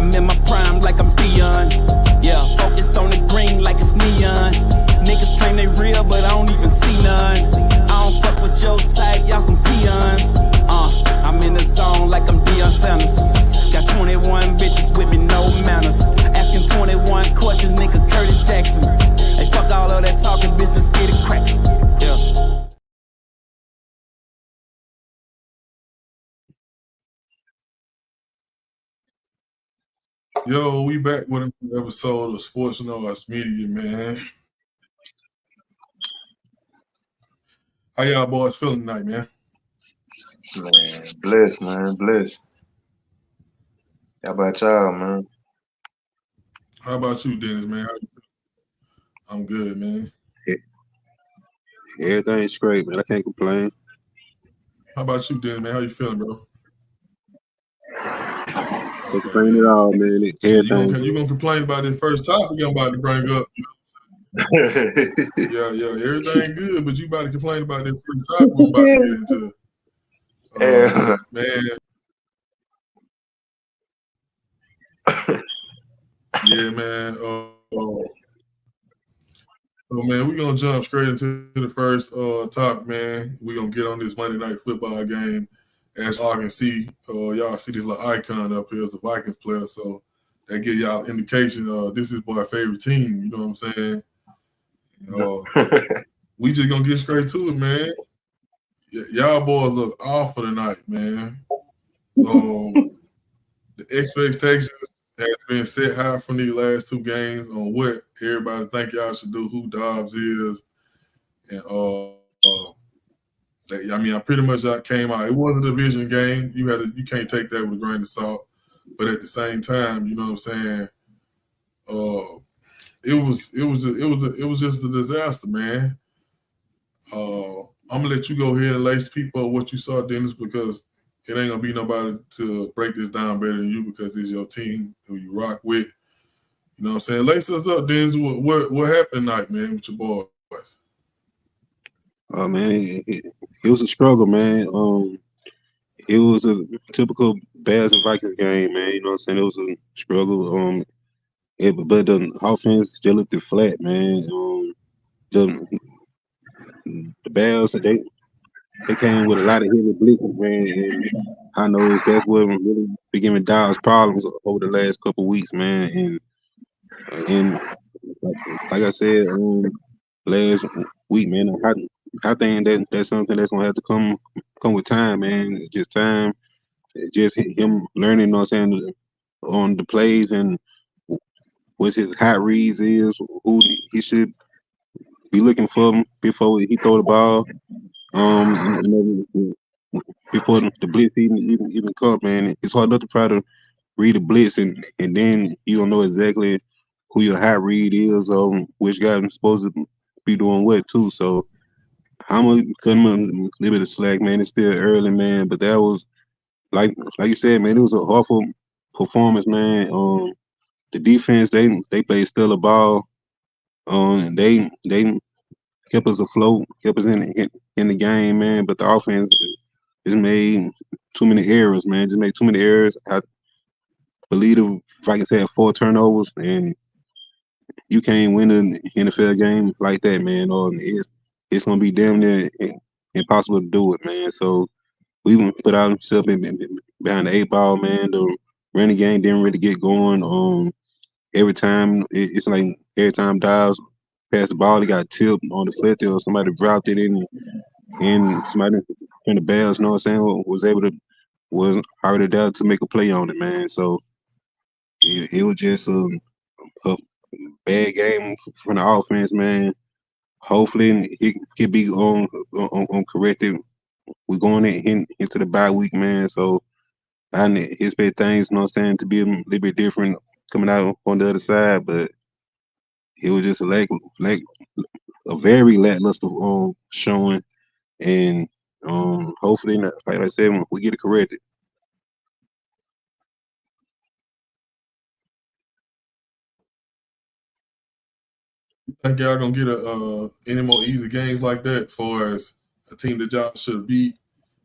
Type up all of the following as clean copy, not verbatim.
I'm in my prime like I'm Dion. Yeah, focused on the green like it's neon. Niggas claim they real, but I don't even see none. I don't fuck with your type, y'all some peons. I'm in the zone like I'm Deion Sanders. Got 21 bitches with me, no manners. Asking 21 questions, nigga Curtis Jackson. Hey, fuck all of that talking, bitch, let's get it crackin'. Yeah. Yo, we back with another episode of Sports Noise Media, man. How y'all boys feeling tonight, man? Man, bless, man, bless. How about y'all, man? How about you, Dennis, man? I'm good, man. Everything's great, man. I can't complain. How about you, Dennis, man? How you feeling, bro? Can't complain at all, man. You gonna complain about this first topic I'm about to bring up? Yeah, everything good, but you about to complain about this first topic we're about to get into. Man. Yeah, man. So, man, we're going to jump straight into the first topic, man. We're going to get on this Monday Night Football game. As y'all can see, y'all see this little icon up here as a Vikings player. So that give y'all indication this is my favorite team. You know what I'm saying? We just going to get straight to it, man. Y'all boys look awful tonight, man. The expectations has been set high from these last two games on what everybody think y'all should do, who Dobbs is, and I pretty much came out. It was a division game. You can't take that with a grain of salt, but at the same time, you know what I'm saying. It was just a disaster, man. I'm gonna let you go ahead and lace people up what you saw, Dennis, because it ain't gonna be nobody to break this down better than you because it's your team who you rock with. You know what I'm saying? Lace us up, Dennis. What happened tonight, man, with your boys? Oh man, it was a struggle, man. It was a typical Bears and Vikings game, man. You know what I'm saying? It was a struggle. But the offense still looked flat, man. The Bears they came with a lot of heavy blitzes, man. And I know that's what really been giving Dobbs problems over the last couple of weeks, man. And like I said last week, man, I think that's something that's gonna have to come with time, man. Just time, just him learning, you know what I'm saying, on the plays and what his hot reads is, who he should be looking for before he throw the ball. Before the blitz even come, man, it's hard enough to try to read the blitz and then you don't know exactly who your high read is or which guy is supposed to be doing what too. So I'm gonna cut him a little bit of slack, man. It's still early, man, but that was like you said, man. It was a awful performance, man. The defense they played stellar ball. And they kept us afloat, kept us in the game, man. But the offense just made too many errors, man. Just made too many errors. I believe the Vikings had 4 turnovers, and you can't win an NFL game like that, man. Or it's gonna be damn near impossible to do it, man. So we put ourselves behind the 8 ball, man. The running game didn't really get going. Every time it's like every time Dobbs passed the ball, he got tipped on the foot or somebody dropped it in, and somebody in the Bears, you know what I'm saying, was already there to make a play on it, man. So it was just a bad game from the offense, man. Hopefully it can be on corrected. We're going into the bye week, man. So I expect things, you know what I'm saying, to be a little bit different coming out on the other side, but it was just a very lackluster showing, and hopefully, like I said, we get it corrected. Think y'all gonna get any more easy games like that? For as a team that y'all should beat,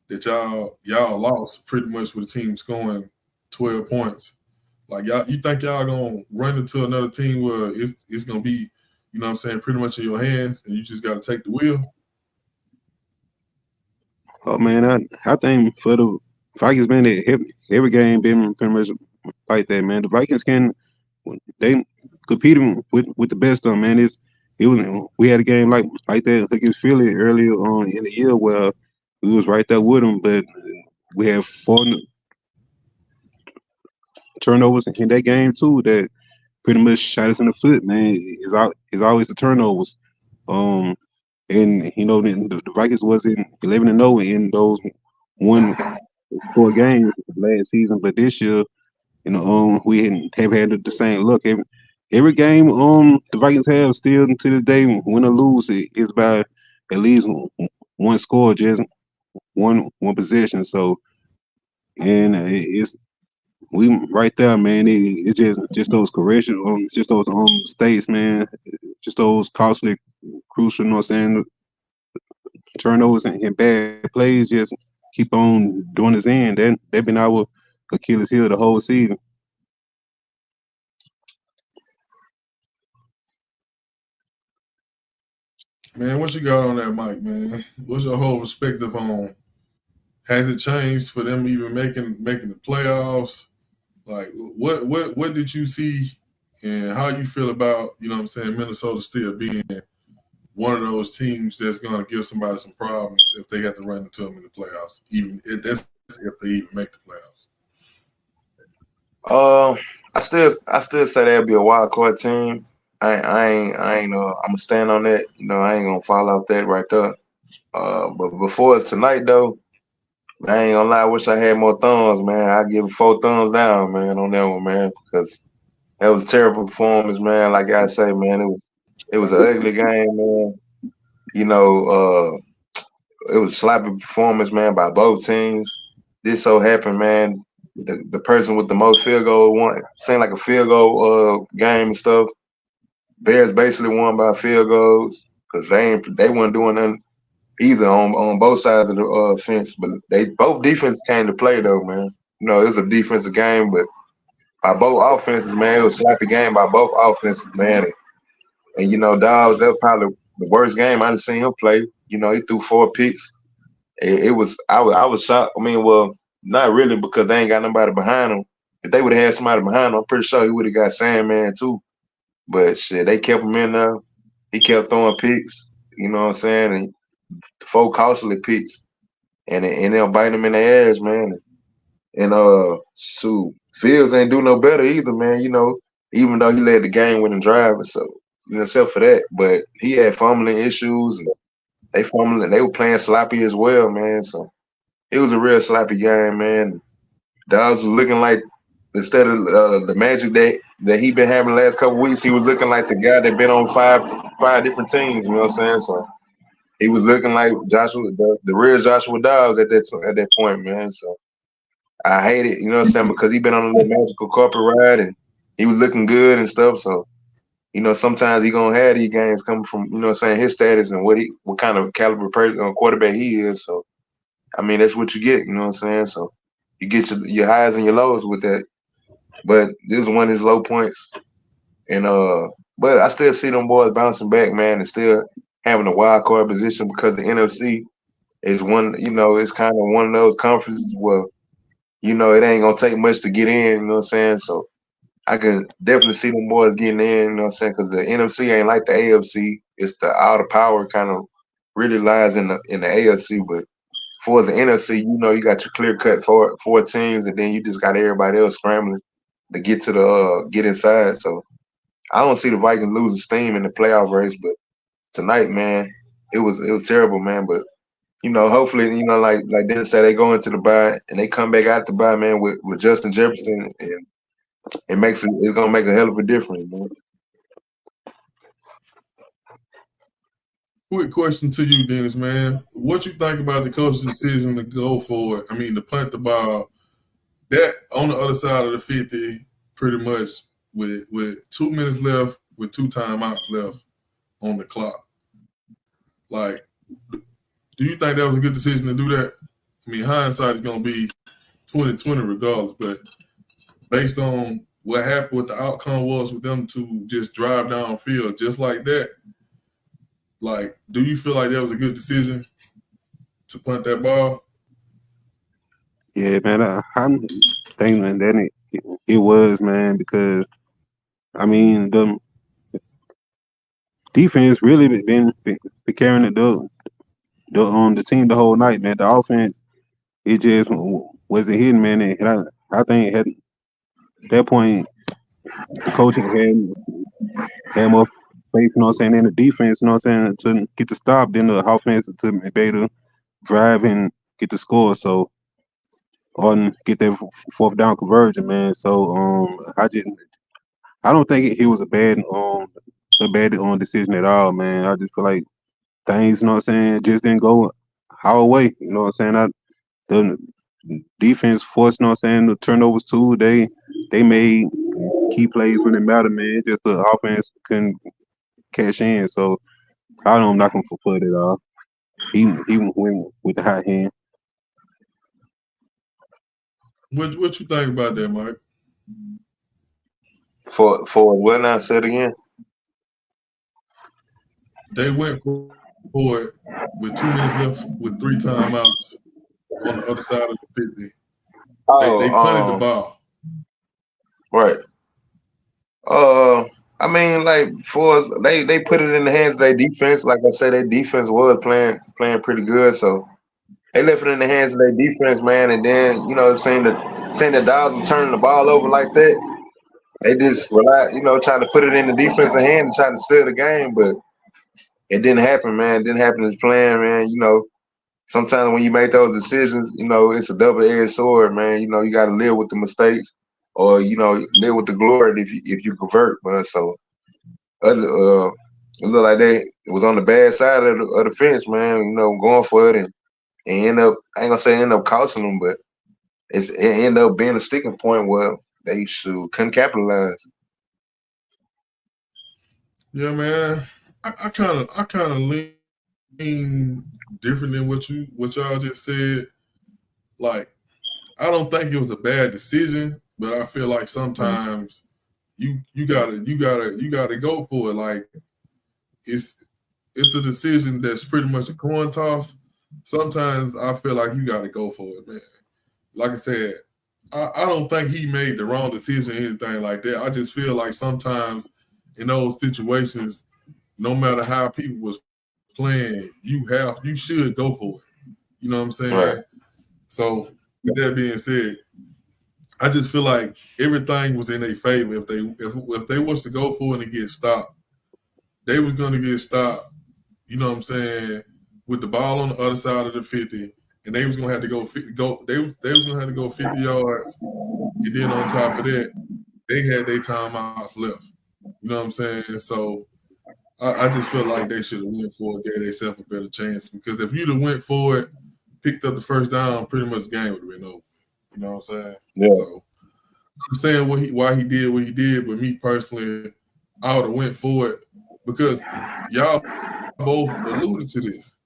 that y'all lost pretty much with a team scoring 12 points Like y'all, you think y'all gonna run into another team where it's gonna be, you know what I'm saying, pretty much in your hands, and you just got to take the wheel? Oh man, I think for the Vikings, man, every game been pretty much like that, man. The Vikings they competing with the best of them, man. It was we had a game like that against Philly earlier on in the year where we was right there with them, but we had 4 turnovers in that game too that pretty much shot us in the foot, man. It's always the turnovers. And you know the Vikings was in 11-0 in those one score games last season, but this year, you know, we have had the same look. Every game the Vikings have still to this day, win or lose, it's by at least one score, just one possession. So, and it's we right there, man. It's just those corrections, just those mistakes, man. Just those costly, crucial, you know what I'm saying, turnovers and bad plays. Just keep on doing this end. They've been our Achilles heel the whole season. Man, what you got on that mic, man? What's your whole perspective on? Has it changed for them even making the playoffs? Like, what did you see, and how you feel about, you know what I'm saying, Minnesota still being one of those teams that's going to give somebody some problems if they have to run into them in the playoffs, even if they even make the playoffs? I still say they'll be a wild card team. I ain't I'm gonna stand on that. You know, I ain't gonna fall off that right there. But before it's tonight though, I ain't gonna lie. I wish I had more thumbs, man. I give it 4 thumbs down, man, on that one, man, because that was a terrible performance, man. Like I say, man, it was an ugly game, man. You know, it was a sloppy performance, man, by both teams. This so happened, man. The person with the most field goal won. Seemed like a field goal game and stuff. Bears basically won by field goals because they weren't doing nothing either on both sides of the fence. But they both defenses came to play though, man. You know, it was a defensive game, but by both offenses, man, it was a sloppy game by both offenses, man. And you know, Dobbs, that was probably the worst game I've seen him play. You know, he threw 4 picks. It was I was shocked. I mean, well, not really because they ain't got nobody behind him. If they would have had somebody behind him, I'm pretty sure he would have got Sandman too. But shit, they kept him in there. He kept throwing picks. You know what I'm saying? And 4 costly picks, and they'll bite him in the ass, man. And shoot, Fields ain't do no better either, man. You know, even though he led the game winning drive, so you know, except for that, but he had fumbling issues, and they were playing sloppy as well, man. So it was a real sloppy game, man. Dobbs was looking like, instead of the magic that he been having the last couple of weeks, he was looking like the guy that been on five different teams. You know what I'm saying? So he was looking like Joshua, the real Joshua Dobbs at that point, man. So I hate it, you know what I'm saying, because he been on a little magical carpet ride and he was looking good and stuff. So you know, sometimes he gonna have these games coming from, you know what I'm saying, his status and what kind of caliber person quarterback he is. So I mean, that's what you get, you know what I'm saying? So you get your highs and your lows with that. But this was one of his low points. And but I still see them boys bouncing back, man, and still having a wild card position because the NFC is one, you know, it's kind of one of those conferences where, you know, it ain't gonna take much to get in, you know what I'm saying? So I can definitely see them boys getting in, you know what I'm saying? Because the NFC ain't like the AFC. It's all the power kind of really lies in the AFC. But for the NFC, you know, you got your clear cut four teams, and then you just got everybody else scrambling to get to the get inside. So I don't see the Vikings losing steam in the playoff race. But tonight, man, it was terrible, man. But you know, hopefully, you know, like Dennis said, they go into the bye and they come back out the bye, man, with Justin Jefferson, and it's gonna make a hell of a difference, man. Quick question to you, Dennis, man. What you think about the coach's decision to go for it? I mean, to punt the ball that on the other side of the 50, pretty much with 2 minutes left, with 2 timeouts left on the clock. Like, do you think that was a good decision to do that? I mean, hindsight is gonna be 20/20 regardless, but based on what happened, what the outcome was with them to just drive downfield just like that. Like, do you feel like that was a good decision to punt that ball? Yeah, man, I'm thinking that it was, man, because I mean the defense really been carrying the team the whole night, man. The offense, it just wasn't hitting, man. And I think at that point the coaching had more faith, you know what I'm saying, in the defense, you know what I'm saying, to get the stop, then the offense to be able to drive and get the score. So on get that fourth down conversion, man. So I don't think it was a bad decision at all, man. I just feel like things, you know what I'm saying, just didn't go our way. You know what I'm saying? The defense forced, you know what I'm saying, the turnovers too. They made key plays when it mattered, man. Just the offense couldn't cash in. So I don't knock him for it at all. He went with the hot hand. What you think about that, Mike? For what now? Say it again. They went for it with 2 minutes left with 3 timeouts on the other side of the 50. They punted the ball. Right. I mean, like for us, they put it in the hands of their defense. Like I said, their defense was playing pretty good. So they left it in the hands of their defense, man. And then, you know, saying the Dogs were turning the ball over like that, they just relied, you know, trying to put it in the defensive hand and try to seal the game, but it didn't happen, man. It didn't happen as planned, man. You know, sometimes when you make those decisions, you know, it's a double-edged sword, man. You know, you got to live with the mistakes, or you know, live with the glory if you convert, man. So, it looked like it was on the bad side of the fence, man. You know, going for it and end up, I ain't gonna say end up costing them, but it ended up being a sticking point where they couldn't capitalize. Yeah, man. I kind of lean different than what y'all just said. Like, I don't think it was a bad decision, but I feel like sometimes you gotta go for it. Like, it's a decision that's pretty much a coin toss. Sometimes I feel like you gotta go for it, man. Like I said, I don't think he made the wrong decision or anything like that. I just feel like sometimes in those situations, no matter how people was playing, you should go for it. You know what I'm saying? Right. So with that being said, I just feel like everything was in their favor. If they was to go for it and get stopped, they was gonna get stopped. You know what I'm saying? With the ball on the other side of the 50, and they was gonna have to go. They was gonna have to go 50 yards, and then on top of that, they had their timeouts left. You know what I'm saying? So I just feel like they should have went for it, gave themselves a better chance. Because if you'd have went for it, picked up the first down, pretty much the game would have been over. You know what I'm saying? Yeah. So I understand why he did what he did, but me personally, I would have went for it because y'all both alluded to this.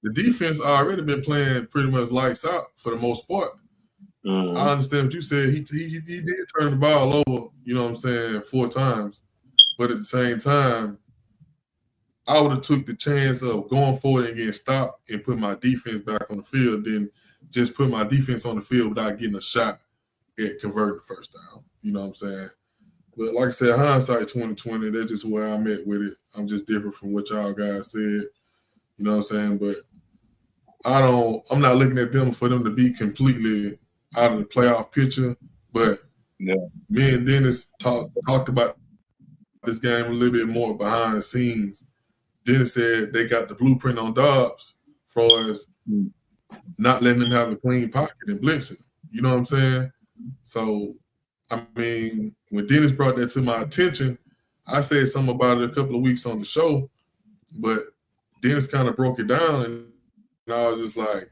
The defense already been playing pretty much lights out for the most part. Mm-hmm. I understand what you said. He did turn the ball over, you know what I'm saying, 4 times. But at the same time, I would have took the chance of going forward and getting stopped and put my defense back on the field than just put my defense on the field without getting a shot at converting the first down. You know what I'm saying? But like I said, hindsight 2020, that's just where I'm at with it. I'm just different from what y'all guys said. You know what I'm saying? But I'm not looking at them for them to be completely out of the playoff picture. But yeah, me and Dennis talked about this game a little bit more behind the scenes. Dennis said they got the blueprint on Dobbs as far as not letting him have a clean pocket and blitzing. You know what I'm saying? So, I mean, when Dennis brought that to my attention, I said something about it a couple of weeks on the show, but Dennis kind of broke it down, and I was just like,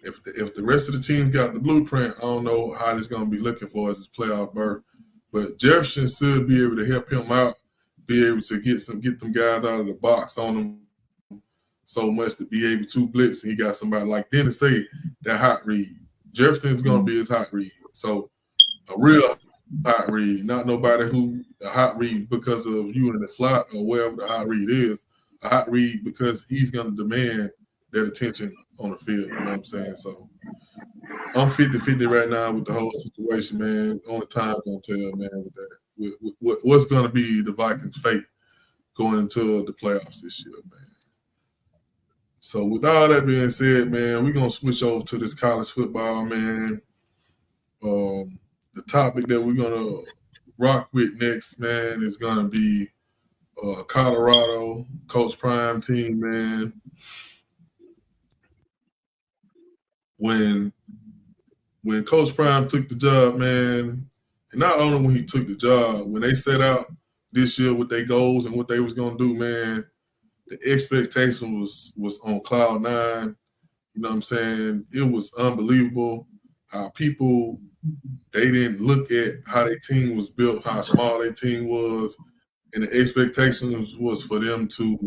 if the rest of the teams got the blueprint, I don't know how this going to be looking for as his playoff berth. But Jefferson should be able to help him out, be able to get them guys out of the box on him so much to be able to blitz. And he got somebody like Dennis say, that hot read. Jefferson's going to be his hot read. So a real hot read, not nobody who a hot read because of you in the slot or wherever the hot read is. A hot read because he's going to demand that attention on the field. You know what I'm saying? So I'm 50-50 right now with the whole situation, man. Only time going to tell, man, with that. With what's going to be the Vikings' fate going into the playoffs this year, man. So with all that being said, man, we're going to switch over to this college football, man. The topic that we're going to rock with next, man, is going to be Colorado, Coach Prime team, man. When Coach Prime took the job, man, and not only when he took the job, when they set out this year with their goals and what they was going to do, man, the expectation was on cloud nine. You know what I'm saying? It was unbelievable how people, they didn't look at how their team was built, how small their team was, and the expectations was for them to,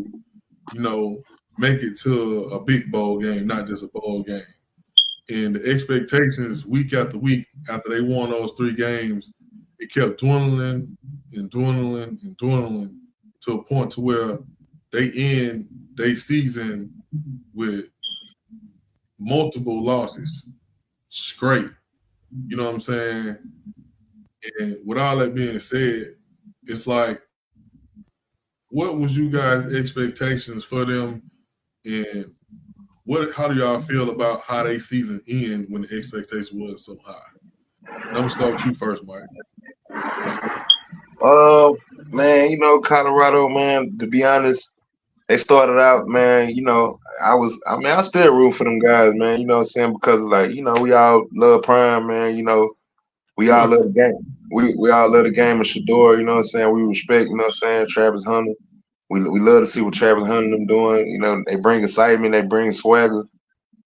you know, make it to a big bowl game, not just a bowl game. And the expectations week after week after they won those 3 games, it kept dwindling and dwindling and dwindling to a point to where they end their season with multiple losses straight. You know what I'm saying? And with all that being said, it's like, what was you guys' expectations for them, and how do y'all feel about how they season end when the expectation was so high? And I'm gonna start with you first, Mike. Man, you know, Colorado, man, to be honest, they started out, man, you know, I still root for them guys, man, you know what I'm saying? Because, like, you know, we all love Prime, man, you know, we all love the game. We all love the game of Shador, you know what I'm saying? We respect, you know what I'm saying, Travis Hunter. We love to see what Travis Hunter them doing. You know, they bring excitement, they bring swagger.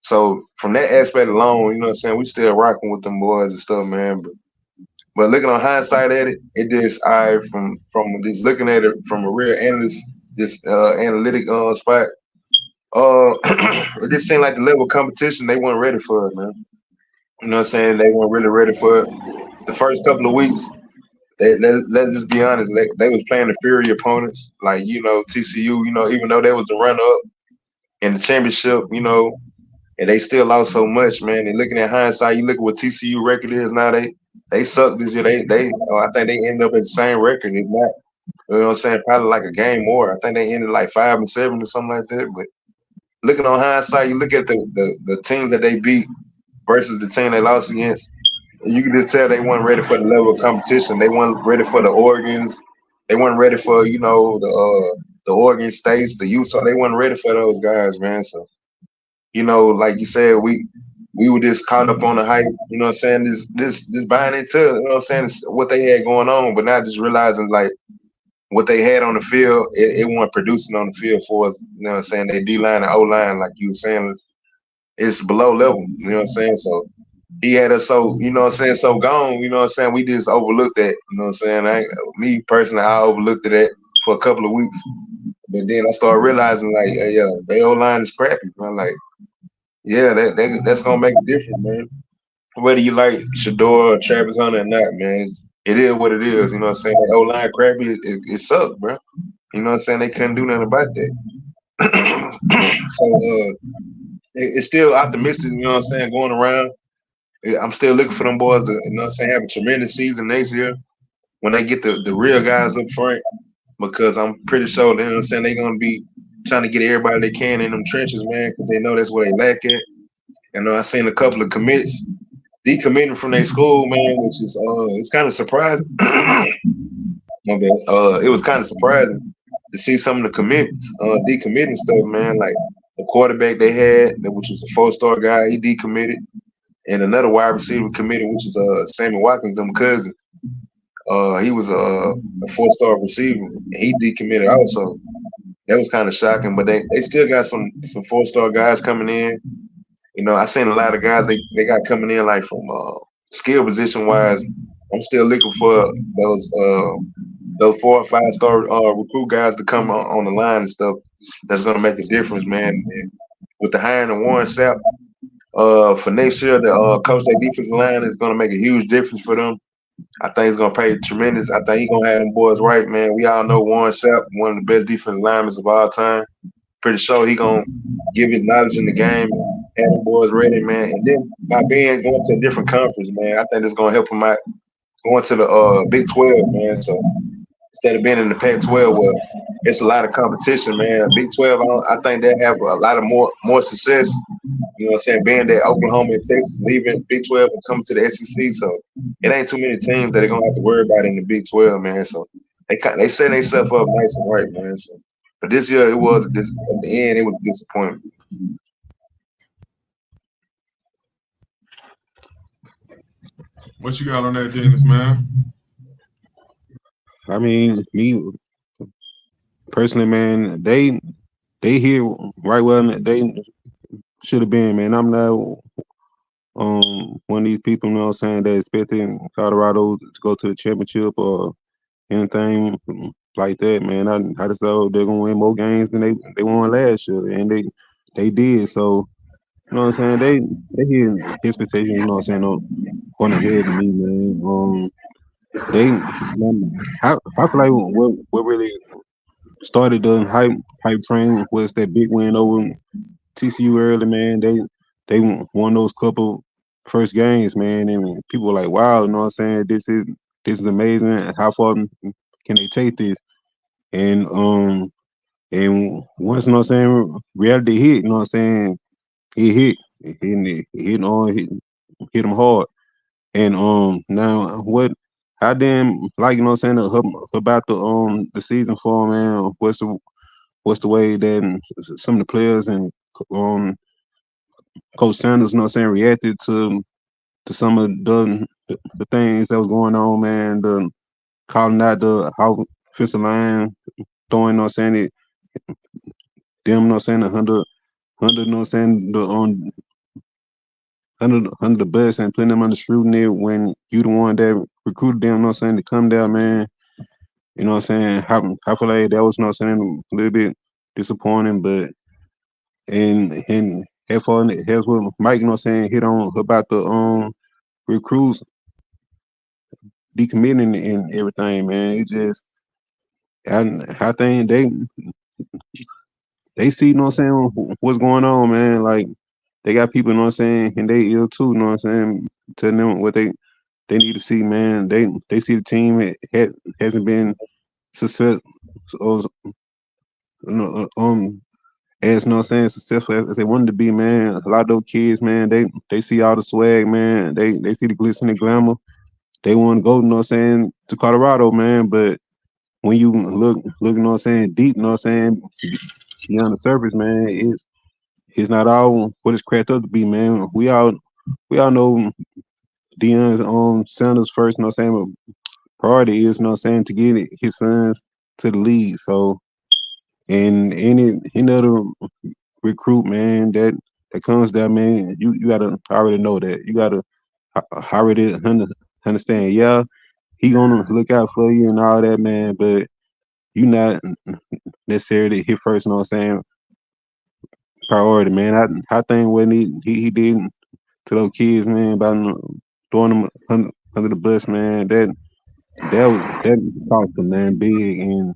So from that aspect alone, you know what I'm saying, we still rocking with them boys and stuff, man. But looking on hindsight at it, it just from just looking at it from a real analyst, this analytic spot. It just seemed like the level of competition they weren't ready for it, man. You know what I'm saying? They weren't really ready for it. The first couple of weeks, let's just be honest, they was playing inferior opponents, like, you know, TCU, you know, even though they was the runner-up in the championship, you know, and they still lost so much, man. And looking at hindsight, you look at what TCU record is now, they suck this year. I think they ended up at the same record, if not, you know what I'm saying, probably like a game more. I think they ended like 5-7 or something like that. But looking on hindsight, you look at the teams that they beat versus the team they lost against, you can just tell they weren't ready for the level of competition. They weren't ready for the Oregons. They weren't ready for, you know, the Oregon States, the Utah. They weren't ready for those guys, man. So, you know, like you said, we were just caught up on the hype, you know what I'm saying, this buying into, you know what I'm saying, what they had going on, but not just realizing, like, what they had on the field, it wasn't producing on the field for us, you know what I'm saying. They D-line and O-line, like you were saying, it's below level, you know what I'm saying. So he had us so, you know what I'm saying, so gone, you know what I'm saying, we just overlooked that, you know what I'm saying. Me personally, I overlooked it for a couple of weeks. But then I started realizing, like, hey, yeah, their O-line is crappy, man. Like, yeah, that's gonna make a difference, man. Whether you like Shador or Travis Hunter or not, man, it is what it is. You know what I'm saying? That O-line crappy, it sucked, bro. You know what I'm saying? They couldn't do nothing about that. So it's still optimistic, you know what I'm saying, going around. I'm still looking for them boys to, you know what I'm saying, have a tremendous season next year when they get the real guys up front, because I'm pretty sure, you know what I'm saying, they're going to be trying to get everybody they can in them trenches, man, because they know that's where they lack at. You know, I seen a couple of commits decommitting from their school, man, which is it's kind of surprising. My bad. It was kind of surprising to see some of the commits decommitting stuff, man. Like the quarterback they had, which was a 4-star guy, he decommitted, and another wide receiver committed, which is Sammy Watkins, them cousin. He was a 4-star receiver, and he decommitted also. That was kind of shocking, but they still got some 4-star guys coming in. You know, I seen a lot of guys they got coming in, like, from skill position wise. I'm still looking for those 4 or 5-star recruit guys to come on the line and stuff. That's gonna make a difference, man. And with the hiring of Warren Sapp for next year, the coach their defensive line is gonna make a huge difference for them. I think he's gonna pay tremendous. I think he's gonna have them boys right, man. We all know Warren Sapp, one of the best defensive linemen of all time. Pretty sure he gonna give his knowledge in the game, have them boys ready, man. And then by going to a different conference, man, I think it's gonna help him out going to the Big 12, man. So instead of being in the Pac-12, where it's a lot of competition, man. Big 12, I think they have a lot of more success. You know what I'm saying? Being that Oklahoma and Texas leaving Big 12 and coming to the SEC, so it ain't too many teams that they're gonna have to worry about in the Big 12, man. So they set themselves up nice and right, man. So, but this year at the end it was a disappointment. What you got on that, Dennis, man? I mean, me personally, man, they here right where they should have been, man. I'm not one of these people, you know what I'm saying, that expecting Colorado to go to the championship or anything like that, man. I just thought they're gonna win more games than they won last year, and they did. So, you know what I'm saying, they hit expectations, you know what I'm saying, on ahead of me, man. I feel like what really started the hype train was that big win over TCU early, man. They won those couple first games, man, and people were like, wow, you know what I'm saying, this is amazing. How far can they take this? And once, you know what I'm saying, reality hit, you know what I'm saying, it hit them hard. And now what I didn't like, you know what I'm saying, about the season for, man, what's the way that some of the players and Coach Sanders, you know what I'm saying, reacted to some of the things that was going on, man. The calling out the offensive line, throwing, you know what I'm saying, them, you know what I'm saying, 100, you know what I'm saying, under the bus and putting them under scrutiny when you the one that recruited them, you know what I'm saying, to come down, man. You know what I'm saying? I feel like that was, you know what I'm saying, a little bit disappointing, but and as far as what Mike, you know what I'm saying, hit on about the recruits decommitting and everything, man. It just I think they see, you know what I'm saying, what's going on, man. Like they got people, you know what I'm saying, and they ill too, you know what I'm saying, telling them what they need to see, man. They see the team hasn't been successful, you know, as you know what I'm saying, successful as they wanted to be, man. A lot of those kids, man, they see all the swag, man. They see the glitz and the glamour. They want to go, you know what I'm saying, to Colorado, man. But when you look, you know what I'm saying, deep, you know what I'm saying, beyond the surface, man, it's not all what it's cracked up to be, man. We all know Deion Sanders first, you know what I'm saying, priority is, you know what I'm saying, to get his sons to the league. So, and any other recruit, man, that comes down, man, you gotta already know that. You gotta already understand. Yeah, he gonna look out for you and all that, man, but you not necessarily his first, you know what I'm saying, priority, man. I think what he did to those kids, man, by throwing them under the bus, man, that cost them, man, big. And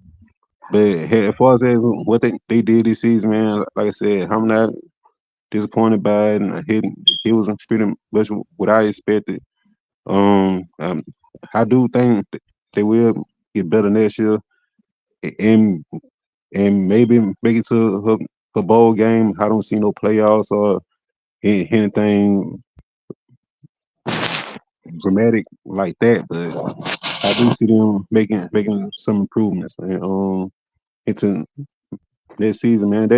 but as far as what they did this season, man, like I said, I'm not disappointed by it. And it was pretty much what I expected. I do think they will get better next year, and maybe make it to a bowl game. I don't see no playoffs or anything dramatic like that, but I do see them making some improvements and into next season, man.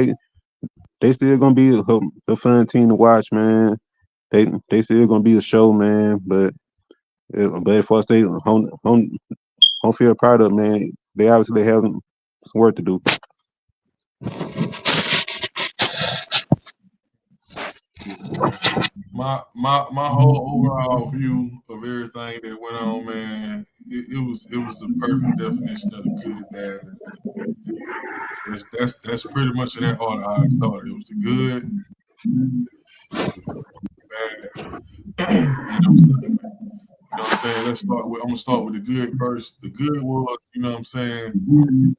They still gonna be a fun team to watch, man. They still gonna be a show, man. But as far as they home field product, man, they obviously have some work to do. My whole overall view of everything that went on, man, it was the perfect definition of the good, bad, and ugly. That's pretty much in that order how I started. It was the good, it was the bad, and it was the ugly. You know what I'm saying? I'm gonna start with the good first. The good was, you know what I'm saying,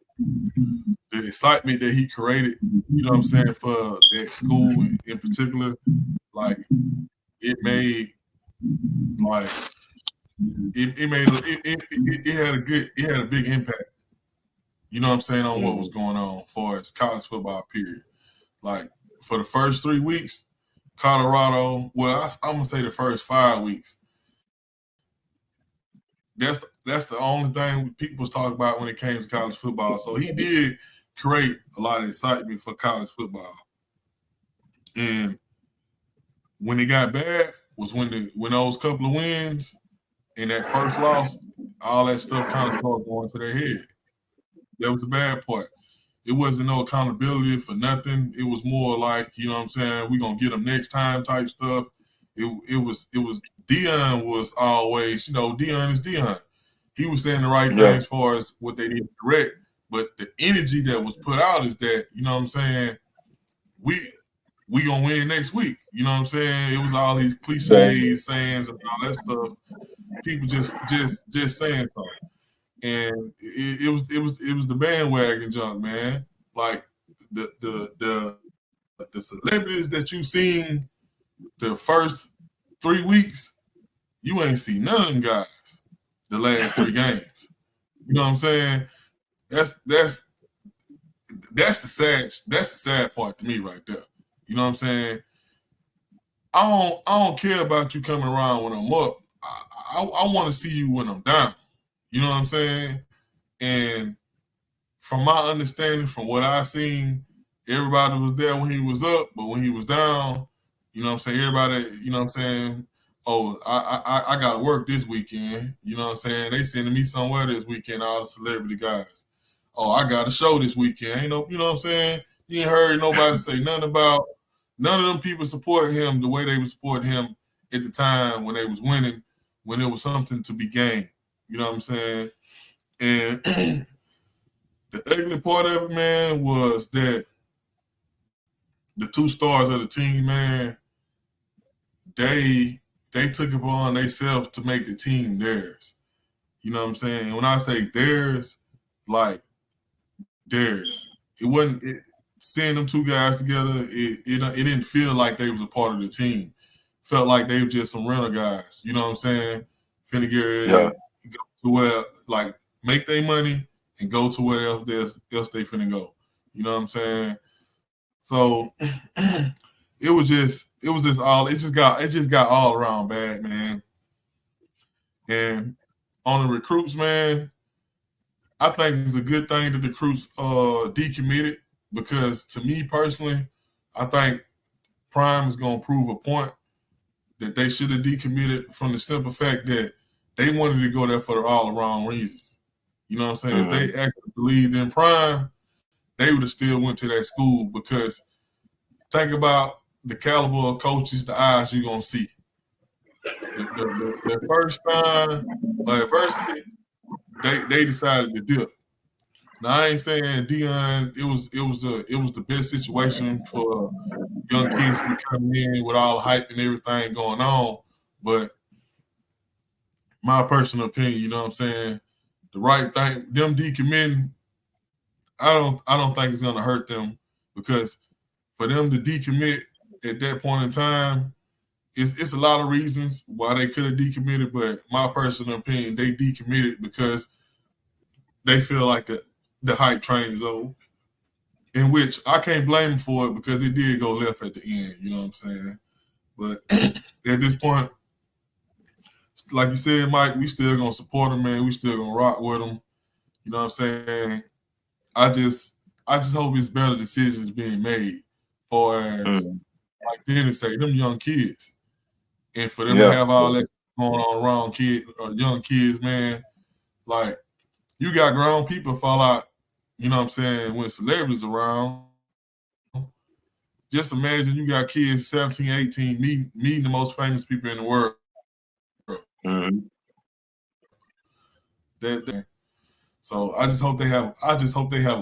the excitement that he created, you know what I'm saying, for that school in particular. Like it made like it had a big impact, you know what I'm saying, on what was going on as far as college football period. Like for the first 3 weeks, Colorado, I'm gonna say the first 5 weeks. That's the only thing people was talking about when it came to college football. So he did create a lot of excitement for college football. And when it got bad was when those couple of wins and that first loss, all that stuff kind of started going to their head. That was the bad part. It wasn't no accountability for nothing. It was more like, you know what I'm saying, we're gonna get them next time type stuff. It was Deion was always, you know, Deion is Deion. He was saying the right thing as far as what they need to correct, but the energy that was put out is that, you know what I'm saying, we gonna win next week. You know what I'm saying? It was all these cliches, sayings, and all that stuff. People just saying something. And it was the bandwagon junk, man. Like the celebrities that you seen the first 3 weeks, you ain't seen none of them guys the last 3 games. You know what I'm saying? That's the sad part to me right there. You know what I'm saying? I don't care about you coming around when I'm up. I want to see you when I'm down. You know what I'm saying? And from my understanding, from what I seen, everybody was there when he was up, but when he was down, you know what I'm saying, everybody, you know what I'm saying, oh, I got to work this weekend. You know what I'm saying? They sending me somewhere this weekend, all the celebrity guys. Oh, I got a show this weekend. Ain't no, you know what I'm saying? You ain't heard nobody say nothing about none of them people supporting him the way they were supporting him at the time when they was winning, when there was something to be gained. You know what I'm saying? And the ugly part of it, man, was that the 2 stars of the team, man, they took it upon themselves to make the team theirs. You know what I'm saying? And when I say theirs, like theirs. It wasn't seeing them 2 guys together, it didn't feel like they was a part of the team. Felt like they were just some rental guys. You know what I'm saying? Finna get ready to go to where, like, make their money and go to where else they finna go. You know what I'm saying? So it just got all around bad, man. And on the recruits, man, I think it's a good thing that the recruits decommitted, because to me personally, I think Prime is gonna prove a point that they should have decommitted from the simple fact that they wanted to go there for all the wrong reasons. You know what I'm saying? If they actually believed in Prime, they would have still went to that school, because think about the caliber of coaches, the eyes you're going to see. The first time, adversity, they decided to dip. Now, I ain't saying Deion, it was the best situation for young kids to be coming in with all the hype and everything going on, but my personal opinion, you know what I'm saying, the right thing, them decommitting, I don't think it's gonna hurt them, because for them to decommit at that point in time, it's a lot of reasons why they could have decommitted, but my personal opinion, they decommitted because they feel like the hype train is over. In which I can't blame them for it, because it did go left at the end, you know what I'm saying? But at this point, like you said, Mike, we still gonna support them, man. We still gonna rock with them. You know what I'm saying? I just hope it's better decisions being made for as like Dennis say, them young kids. And for them to have all that going on around young kids, man, like you got grown people fall out, you know what I'm saying, when celebrities around. Just imagine you got kids 17, 18 meeting the most famous people in the world. So I just hope they have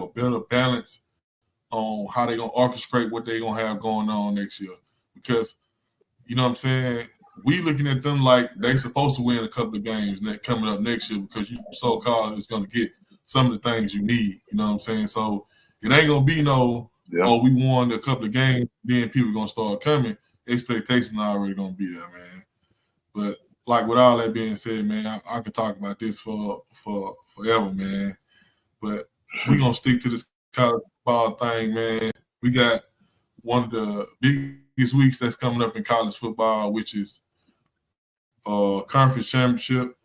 a better balance on how they gonna orchestrate what they gonna have going on next year. Because, you know what I'm saying, we looking at them like they supposed to win a couple of games coming up next year because you so-called is going to get some of the things you need. You know what I'm saying? So it ain't going to be no, oh, we won a couple of games, then people going to start coming. Expectations are already going to be there, man. But like with all that being said, man, I could talk about this for forever, man. But we going to stick to this college football thing, man. We got one of the biggest weeks that's coming up in college football, which is conference championship,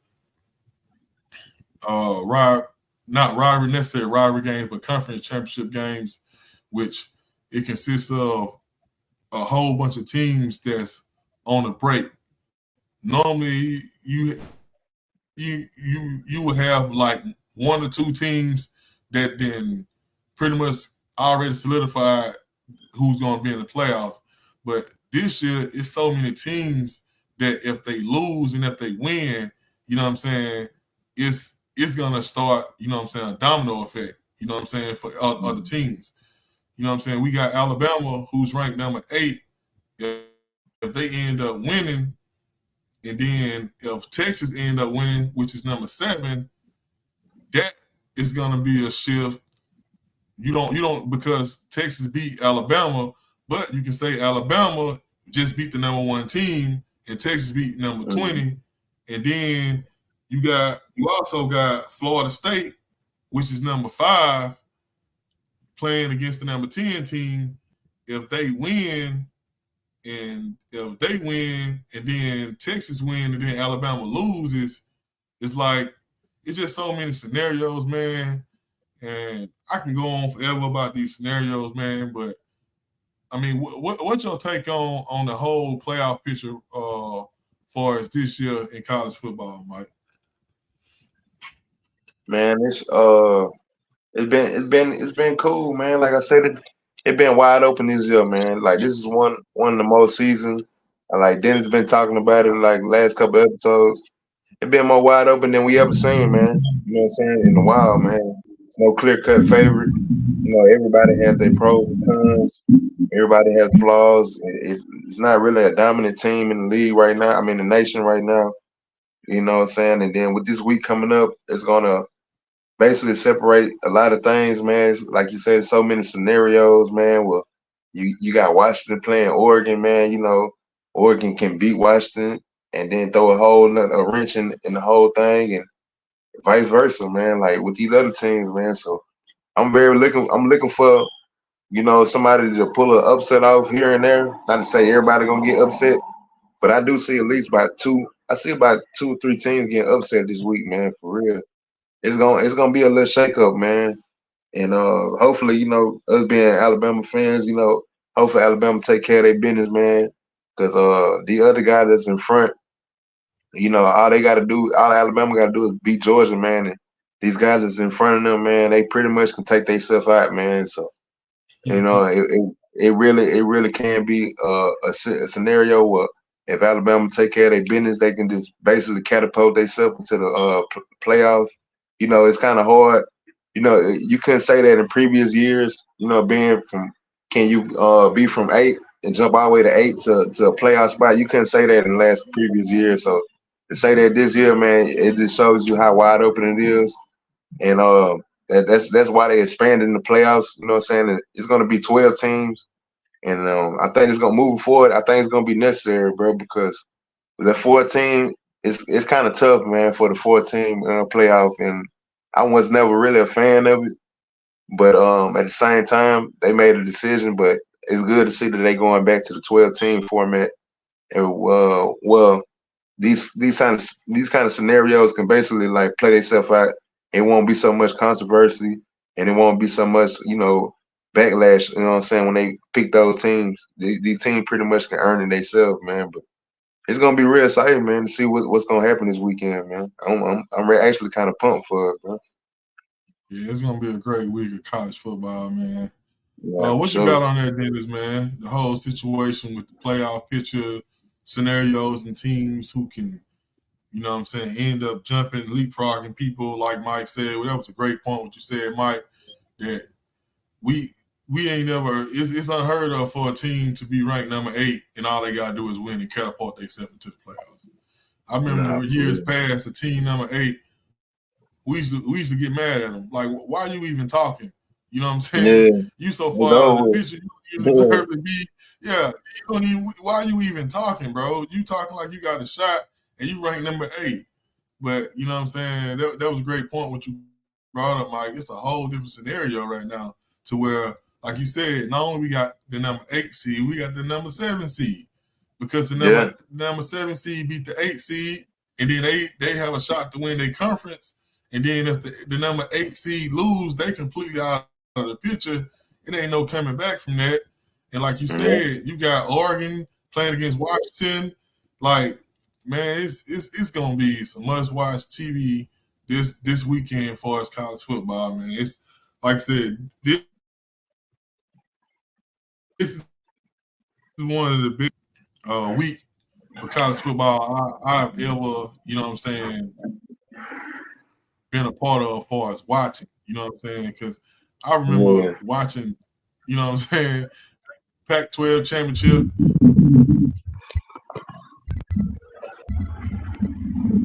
not necessarily rivalry games, but conference championship games, which it consists of a whole bunch of teams that's on a break. Normally, you would have like one or two teams that then pretty much already solidified who's going to be in the playoffs. But this year, it's so many teams that if they lose and if they win, you know what I'm saying, it's going to start, you know what I'm saying, a domino effect, you know what I'm saying, for other teams. You know what I'm saying? We got Alabama, who's ranked number 8. If they end up winning, and then if Texas end up winning, which is number 7, that is going to be a shift. You don't because Texas beat Alabama, but you can say Alabama just beat the number 1 team and Texas beat number 20. And then you also got Florida State, which is number 5, playing against the number 10 team. If they win, and then Texas win and then Alabama loses, it's like it's just so many scenarios, man. And I can go on forever about these scenarios, man. But I mean, what's your take on the whole playoff picture far as this year in college football, Mike? Man, it's been cool, man. Like I said, it been wide open this year, man. Like this is one of the most seasons. Like Dennis been talking about it like last couple episodes. It been more wide open than we ever seen, man. You know what I'm saying? In a while, man. It's no clear cut favorite. You know, everybody has their pros and cons. Everybody has flaws. It's not really a dominant team in the league right now. I mean, the nation right now. You know what I'm saying? And then with this week coming up, it's gonna basically separate a lot of things, man. Like you said, so many scenarios, man. Well, you got Washington playing Oregon, man. You know, Oregon can beat Washington and then throw a wrench in the whole thing, and vice versa, man. Like with these other teams, man. So I'm looking for, you know, somebody to pull an upset off here and there. Not to say everybody gonna get upset, but I do see at least about 2. I see about 2 or 3 teams getting upset this week, man. For real. It's gonna be a little shakeup, man. And hopefully, you know, us being Alabama fans, you know, hopefully Alabama take care of their business, man. Because the other guy that's in front, you know, all Alabama gotta do is beat Georgia, man. And these guys that's in front of them, man, they pretty much can take themselves out, man. So, you know, it really can be a scenario where if Alabama take care of their business, they can just basically catapult themselves into the playoff. You know, it's kind of hard. You know, you couldn't say that in previous years. You know, can you be from 8 and jump all the way to 8 to a playoff spot? You couldn't say that in the last previous years. So to say that this year, man, it just shows you how wide open it is. And that's why they expanded in the playoffs. You know what I'm saying? It's going to be 12 teams. And I think it's going to move forward. I think it's going to be necessary, bro, because the 14, it's kind of tough, man, for the 14 playoff. And I was never really a fan of it. But at the same time, they made a decision. But it's good to see that they going back to the 12-team format. And well, these kind of scenarios can basically like play themselves out. It won't be so much controversy, and it won't be so much, you know, backlash. You know what I'm saying? When they pick those teams, these teams pretty much can earn it themselves, man. But it's gonna be real exciting, man, to see what's gonna happen this weekend, man. I'm actually kind of pumped for it, bro. Yeah, it's gonna be a great week of college football, man. Yeah, What sure. you got on that, Dennis, man? The whole situation with the playoff picture, scenarios, and teams who can, you know what I'm saying, end up jumping, leapfrogging people, like Mike said. Well, that was a great point what you said, Mike, that we we ain't never. It's unheard of for a team to be ranked number 8 and all they gotta do is win and catapult themselves into the playoffs. I remember years past, a team number 8. We used to get mad at them. Like, why are you even talking? You know what I'm saying? Yeah. You so far out of the picture, you deserve to be. Yeah, you don't even. Why are you even talking, bro? You talking like you got a shot and you rank number 8. But you know what I'm saying? That was a great point what you brought up, Mike. It's a whole different scenario right now to where, like you said, not only we got the number 8 seed, we got the number 7 seed because the number 7 seed beat the 8 seed, and then they have a shot to win their conference. And then if the number 8 seed lose, they completely out of the picture. It ain't no coming back from that. And like you said, you got Oregon playing against Washington. Like, man, it's gonna be some must-watch TV this weekend for us college football, man. It's like I said, this is one of the big week for college football I've ever, you know what I'm saying, been a part of as far as watching. You know what I'm saying? Because I remember watching, you know what I'm saying, Pac-12 championship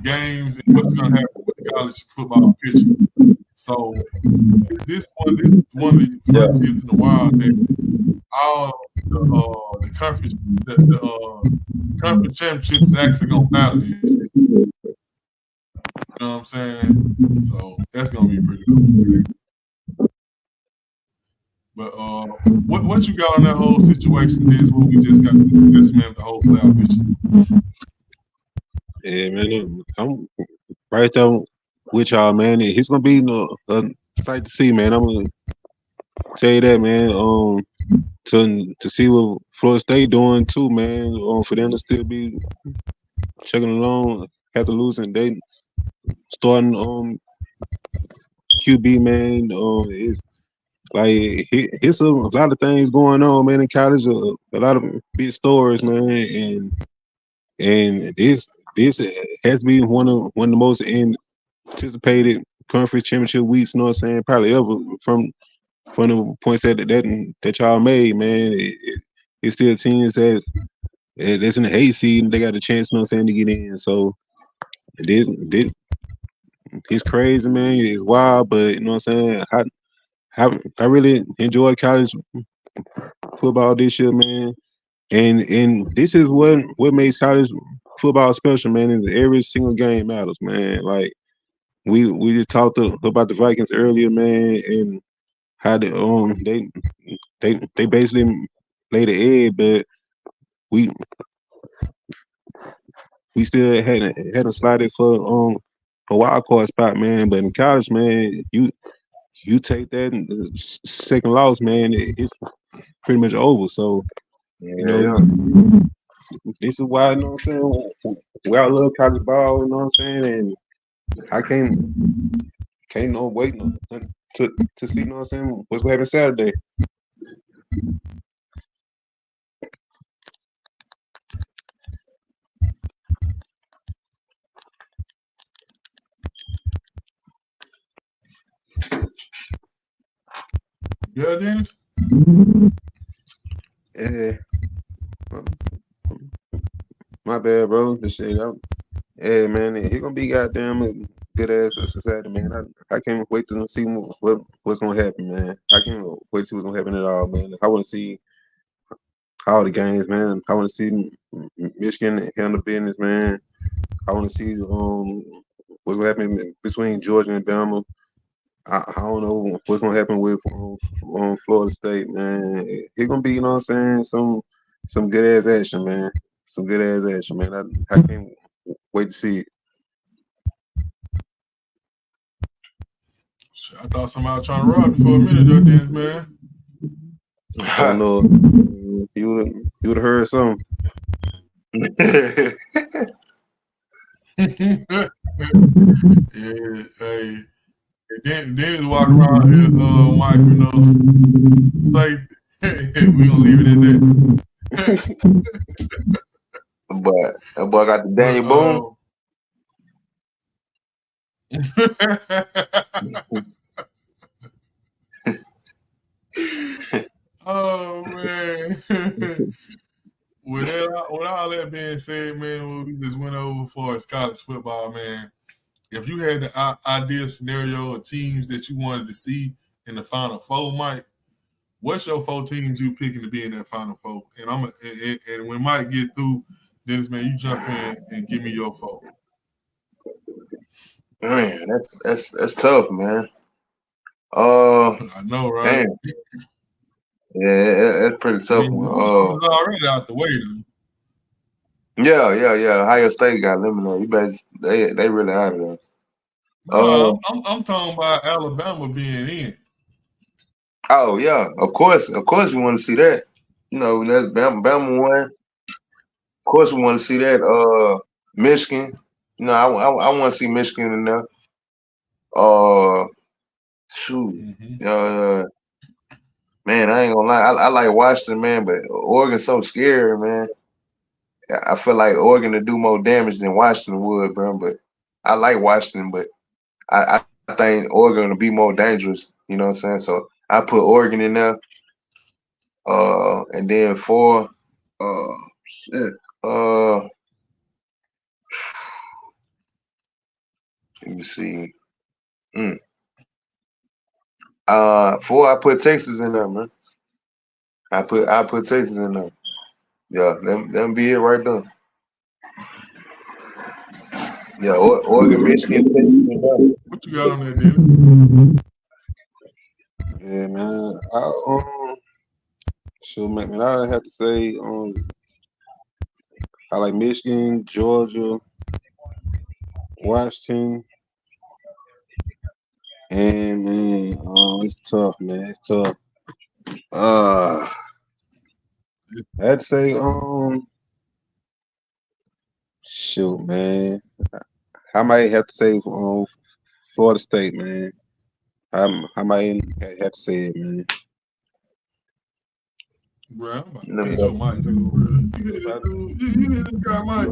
games and what's going to happen with the college football picture. So this one is one of the first years in a while that all the conference championship is actually going to matter this year. You know what I'm saying? So that's going to be pretty cool. But what you got on that whole situation is what we just got the whole playoff picture. Yeah, man, I'm right there with y'all, man. It's gonna be a sight to see, man. I'm gonna tell you that, man. To see what Florida State doing too, man. For them to still be chugging along after losing, they starting QB, man. It's like it's a lot of things going on, man. In college, a lot of big stories, man, and this has to be one of the most anticipated conference championship weeks. You know what I'm saying? Probably ever from the points that y'all made, man. It's still teams that's in the 8 seed and they got a chance, you know what I'm saying, to get in. So it's crazy, man. It's wild, but you know what I'm saying. I really enjoyed college football this year, man. And this is what makes college football special, man. Is every single game matters, man. Like we just talked about the Vikings earlier, man, and how they basically laid the egg, but we still hadn't slided for a wild card spot, man. But in college, man, you take that second loss, man, it's pretty much over. So you know, this is why, you know what I'm saying, where I love college ball, you know what I'm saying, and I can't no wait to see, you know what I'm saying, what's gonna happen Saturday. Yeah, Dennis? Yeah. My bad, bro. This shit, yeah, man, he gonna be goddamn a good ass society, man. I can't wait to see what's gonna happen, man. I can't wait to see what's gonna happen at all, man. I want to see all the games, man. I want to see Michigan handle business, man. I want to see what's gonna happen between Georgia and Bama. I don't know what's gonna happen with Florida State, man. It's gonna be, you know what I'm saying, some good ass action, man. Some good ass action, man. I can't wait to see it. I thought somebody was trying to rob me for a minute there, Dennis, man. I don't know. You would have heard something. Yeah, hey. Dennis walk around here, Mike, you know, like, we gonna leave it at that. That boy got the Daniel Boone. Oh man. With all that being said, man, what we just went over for is college football, man. If you had the ideal scenario of teams that you wanted to see in the Final Four, Mike, what's your 4 teams you picking to be in that Final Four? And when Mike get through, Dennis, man, you jump in and give me your 4. Man, that's tough, man. I know, right? Damn. Yeah, that's pretty I tough mean, one. it was already out the way, though. Yeah. Ohio State got eliminated. You guys, they really out of there. No, I'm talking about Alabama being in. Oh yeah, of course we want to see that. You know, that's Bama won. Of course we want to see that. Michigan. You know, I want to see Michigan in there. Shoot. Mm-hmm. Man, I ain't gonna lie. I like Washington, man, but Oregon's so scary, man. I feel like Oregon to do more damage than Washington would, bro. But I like Washington, but I think Oregon will be more dangerous. You know what I'm saying? So I put Oregon in there. And then 4, shit. Let me see. 4, I put Texas in there, man. I put Texas in there. Yeah, them be it right there. Yeah, Oregon, Michigan, Texas in there. What you got on there, Dennis? Yeah, man. Sure, man. I have to say, I like Michigan, Georgia, Washington, and man, it's tough, man. It's tough. I'd say, shoot, man. I might have to say, Florida State, man. I might have to say it, man. Bro, I'm about to cut your mic, bro. You hit this guy, Mike.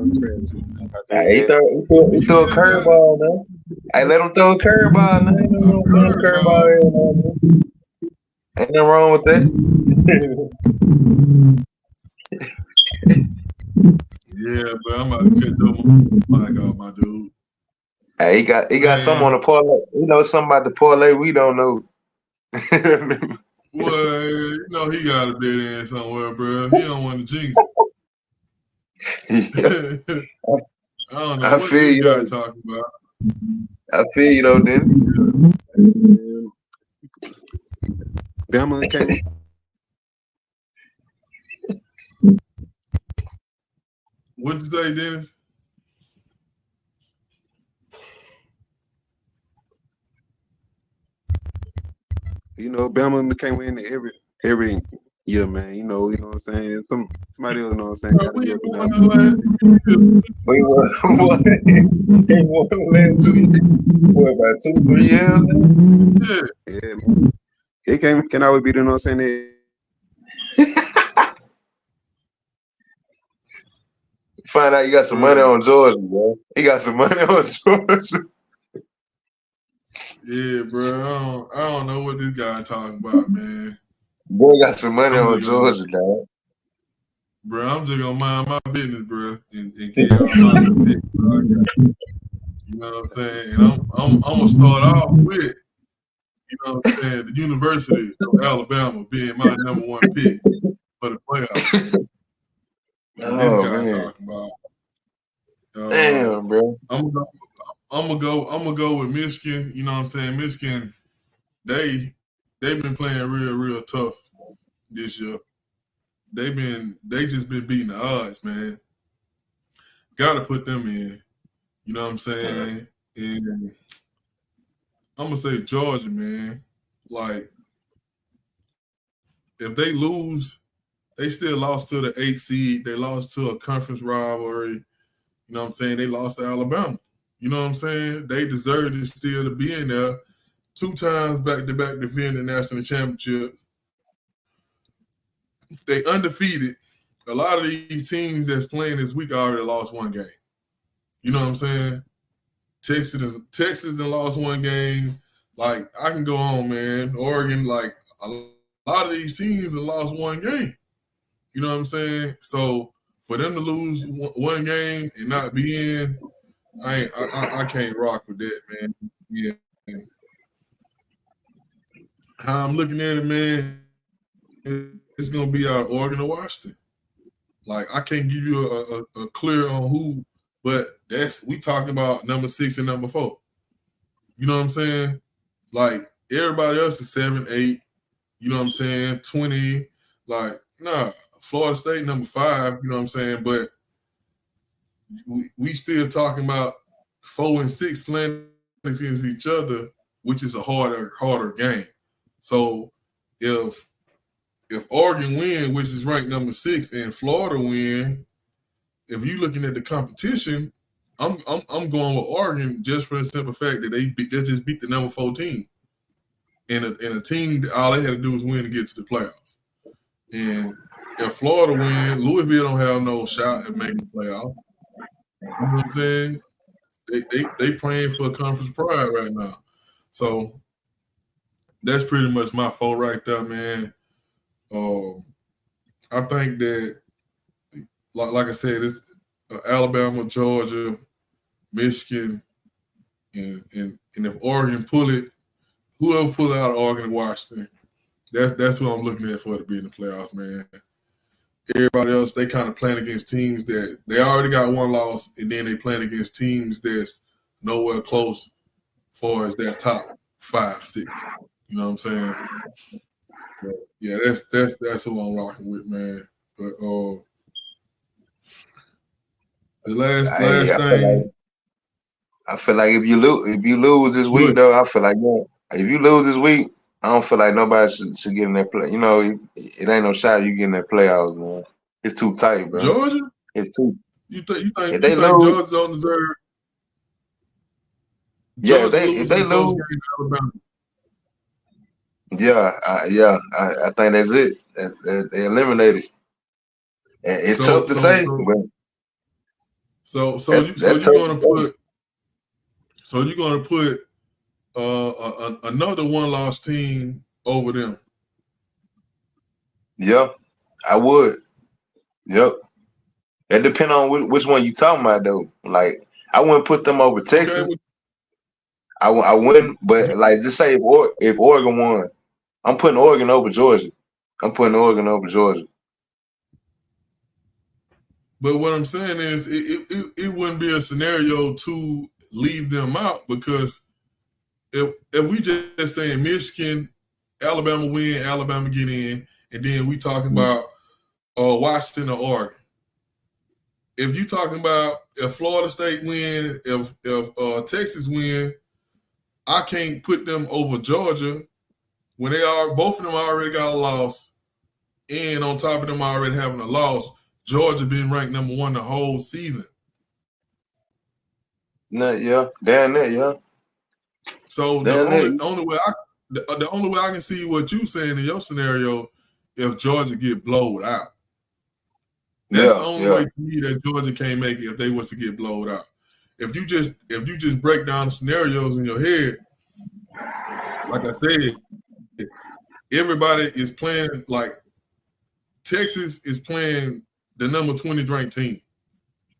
He threw a curveball, man. Hey, let him throw a curveball, man. Ain't nothing wrong with that. Yeah, but I'm about to cut your mic off, my dude. Hey, he got some on the parlay. You know something about the parlay we don't know. Well, you know he got a bit in somewhere, bro. He don't want to jinx it. I don't know what this guy talking about. I feel you though, then. Bama came. What'd you say, Dennis? You know, Bama can't win every year, man. You know what I'm saying? Somebody else, you know what I'm saying? We won last 2 years. What, about 2-3 years? Yeah, man. It can always be, you know what I'm saying? Find out you got some money on Georgia, bro. He got some money on Georgia. Yeah, bro. I don't know what this guy talking about, man. Boy got some money on Georgia, dog. Bro, I'm just gonna mind my business, bro, and get y'all my little pick, bro. You know what I'm saying? And I'm gonna start off with, you know what I'm saying, the University of Alabama being my number 1 pick for the playoffs. This guy talking about. Damn, bro. I'm gonna go with Michigan. You know what I'm saying? Michigan, they've been playing real tough this year. They just been beating the odds, man. Got to put them in. You know what I'm saying? And I'm gonna say Georgia, man. Like, if they lose, they still lost to the 8th seed. They lost to a conference rivalry. You know what I'm saying? They lost to Alabama. You know what I'm saying? They deserve to still to be in there. 2 times back-to-back defending national championships. They undefeated. A lot of these teams that's playing this week already lost 1 game. You know what I'm saying? Texas and lost 1 game. Like, I can go on, man. Oregon, like, a lot of these teams have lost one game. You know what I'm saying? So for them to lose one game and not be in, I can't rock with that, man. Yeah. How I'm looking at it, man, it's gonna be out of Oregon or Washington. Like I can't give you a clear on who, but we talking about number 6 and number 4. You know what I'm saying? Like everybody else is 7, 8. You know what I'm saying? 20. Like nah, Florida State number 5. You know what I'm saying? But we still talking about 4 and 6 playing against each other, which is a harder game. So if Oregon win, which is ranked number 6, and Florida win, if you're looking at the competition, I'm going with Oregon just for the simple fact that they just beat the number 4 team, and a team all they had to do was win to get to the playoffs. And if Florida win, Louisville don't have no shot at making the playoffs. You know what I'm saying? They praying for conference pride right now. So that's pretty much my fault right there, man. I think that, like I said, it's Alabama, Georgia, Michigan, and if Oregon pull it, whoever pull out of Oregon and Washington, that's what I'm looking at for to be in the playoffs, man. Everybody else, they kind of playing against teams that they already got one loss, and then they playing against teams that's nowhere close far as that top 5, 6. You know what I'm saying? But yeah, that's who I'm rocking with, man. But the last thing, I feel like if you lose this week, though, I feel like if you lose this week, I don't feel like nobody should get in that play. You know, it ain't no shot you get in that playoffs, man. It's too tight, bro. Georgia? It's too. You think lose, Georgia don't deserve? Yeah, if they lose, Alabama. I think that's it. They eliminated. And it's tough to say, but you're gonna put another one-loss team over them. Yeah, I would. Yep. It depends on which one you talking about, though. Like, I wouldn't put them over Texas. Okay. I wouldn't, but like, just say if Oregon won, I'm putting Oregon over Georgia. But what I'm saying is, it wouldn't be a scenario to leave them out, because if we just saying Michigan, Alabama win, Alabama get in, and then we talking about Washington or Oregon. If you talking about if Florida State win, if Texas win, I can't put them over Georgia when both of them already got a loss, and on top of them already having a loss, Georgia being ranked number 1 the whole season. Yeah. So the only way I can see what you saying in your scenario, if Georgia get blowed out. That's the only way to me that Georgia can't make it if they was to get blowed out. If you just break down the scenarios in your head, like I said, everybody is playing, like Texas is playing the number 20 ranked team.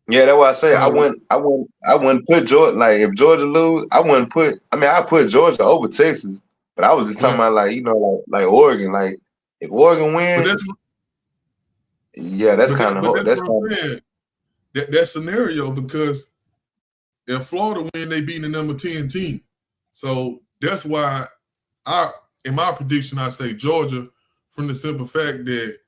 Yeah, that's why I say I wouldn't put Georgia, like if Georgia lose, I put Georgia over Texas. But I was just talking about like Oregon. Like if Oregon wins, that's kind of hard. That's what I'm saying. That scenario, because if Florida win, they beat the number 10 team. So that's why in my prediction, I say Georgia, from the simple fact that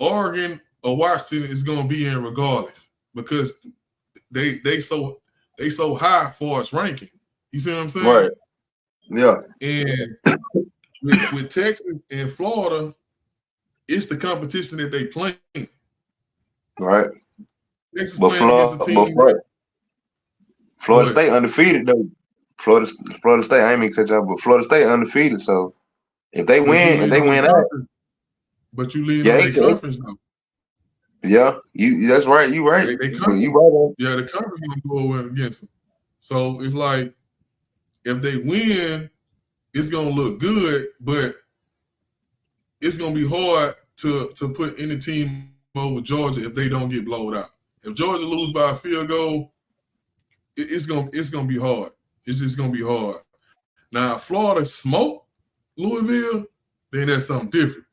Oregon or Washington is going to be in regardless, because they so high for its ranking. You see what I'm saying? Right. Yeah. And with Texas and Florida, it's the competition that they play. Right. Texas playing against a team. Florida State undefeated though. Florida State, I ain't mean to cut you off, but Florida State undefeated. So if they win and they win out, but you lead on their conference though. Yeah, that's right. You right. You right. Yeah, the conference gonna go against them. So it's like if they win, it's gonna look good, but it's gonna be hard to put any team over Georgia if they don't get blowed out. If Georgia lose by a field goal, it's gonna be hard. It's just gonna be hard. Now, if Florida smoke Louisville, then that's something different.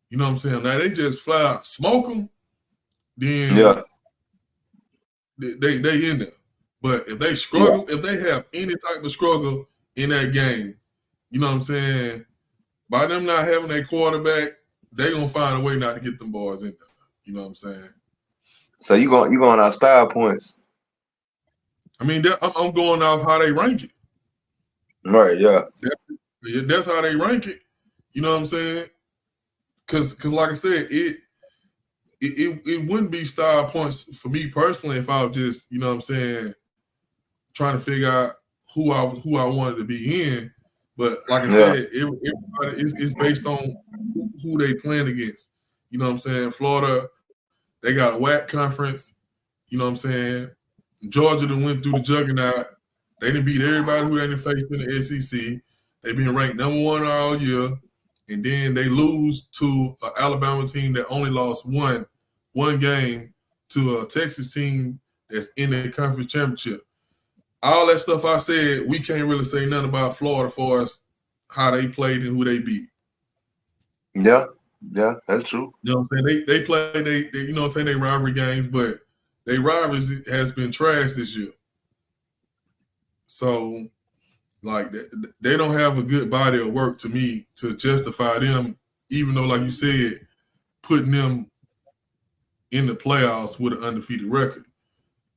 You know what I'm saying? Now they just flat out smoke them, then they in there. But if they struggle, if they have any type of struggle in that game, you know what I'm saying? By them not having a quarterback, they gonna find a way not to get them boys in there. You know what I'm saying? So you going out style points? I mean, I'm going off how they rank it. Right. Yeah. That's how they rank it. You know what I'm saying? Because like I said, it wouldn't be style points for me personally if I was just, you know what I'm saying, trying to figure out who I wanted to be in. But like I said, everybody it's based on who they playing against. You know what I'm saying? Florida, they got a WAC conference. You know what I'm saying? Georgia done went through the juggernaut. They didn't beat everybody who they didn't face in the SEC. They've been ranked #1 all year. And then they lose to an Alabama team that only lost one game to a Texas team that's in the conference championship. All that stuff I said, we can't really say nothing about Florida for us, how they played and who they beat. Yeah, that's true. You know what I'm saying? They play, they you know what I'm saying, they rivalry games, but their rivalries has been trashed this year. So, like, they don't have a good body of work to me to justify them, even though, like you said, putting them in the playoffs with an undefeated record